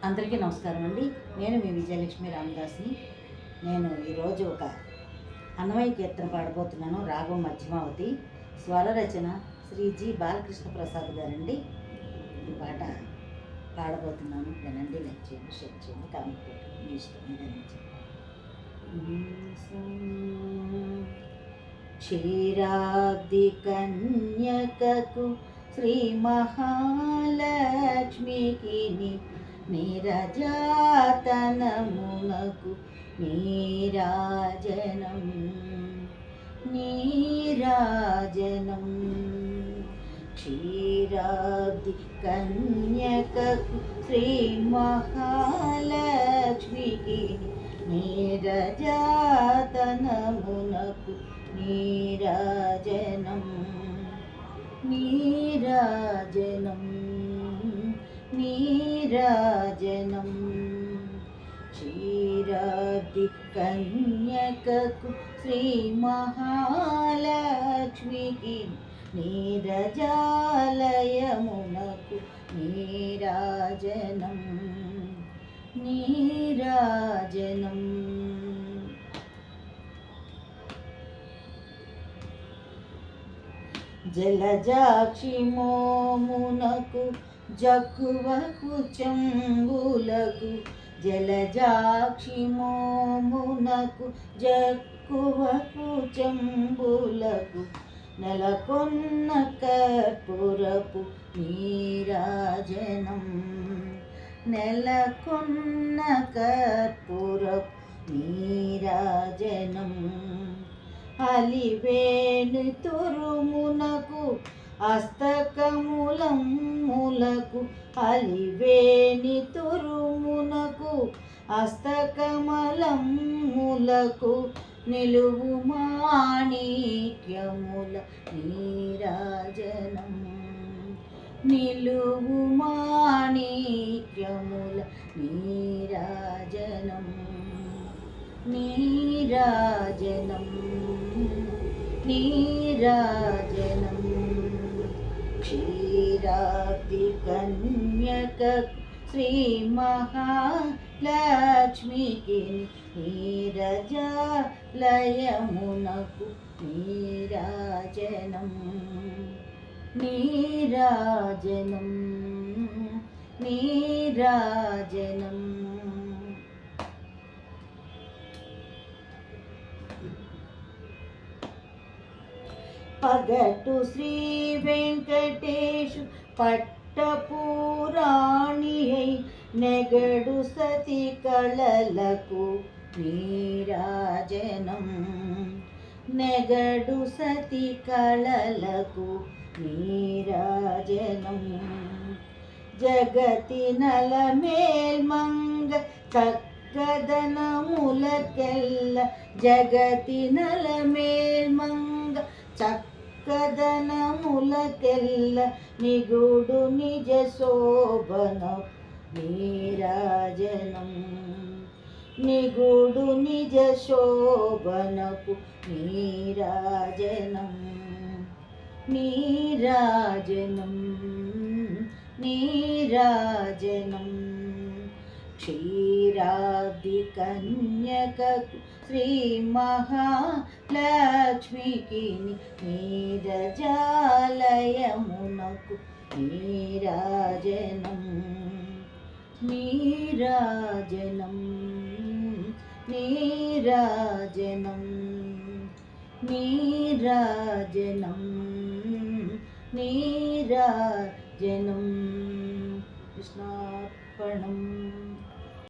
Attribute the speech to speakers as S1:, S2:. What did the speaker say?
S1: అందరికీ నమస్కారం అండి. నేను మీ విజయలక్ష్మి రామదాస్ని. నేను ఈరోజు ఒక అన్నమయ్య కీర్తన పాడబోతున్నాను. రాగం మధ్యమావతి, స్వర రచన శ్రీ జి బాలకృష్ణ ప్రసాద్ గారండి. ఈ పాట పాడబోతున్నాను. వినండి, లైక్ చేయండి, షేర్ చేయండి, కామెంట్ పెట్టండి, మీ ఇష్టం ఏదైనా. క్షీరాబ్ది కన్యకకు శ్రీ మహాలక్ష్మికి నీరజాతనమునకు నీరాజనం నీరాజనం. క్షీరాబ్ది కన్యకకు శ్రీ మహాలక్ష్మికి నీరజాతనమునకు నీరాజనం నీరాజనం నీరాజనం. క్షీరాబ్ది కన్యకకు శ్రీ మహాలక్ష్మికి నీరజాలయమునకు నీరాజనం నీరాజనం. జలజాక్షి మోమునకు జక్కువకు చెంబులకు జలజాక్షి మోమునకు జక్కువకు చెంబులకు నెలకొన్న కర్పూరపు నీరాజనం నెలకొన్న కర్పూరపు నీరాజనం. అలివేణి తురుమునకు అస్తకములములకు అలివేణి తురుమునకు అస్తకమలములకు నిలువు మాణిక్యముల నీరాజనం నిలువు మాణిక్యముల నీరాజనం నీరాజనం నీరాజనం. క్షీరాబ్ది కన్యకకు శ్రీ మహాలక్ష్మికి నీరజాలయమునకు నీరాజనం నీరాజనం నీరాజనం. పగటు శ్రీ వెంకటేశు పట్టపురాణి అయి నెగడు సతి కళలకు నీరాజనం నెగడు సతి కళలకు నీరాజనం. జగతి నలమేల్మంగ చక్కదనములకెల్ల జగతి నలమేల్మంగ చక్కదనములకెల్ల నిగుడు నిజ శోభన నీరాజనం నిగుడు నిజ శోభనకు నీరాజనం నీరాజనం నీరాజనం. క్షీరాబ్ది కన్యకకు శ్రీ మహాలక్ష్మికి నీరజాలయమునకు నీరాజనం నీరాజనం నీరాజనం నీరాజనం నీరాజనం. కృష్ణార్పణం.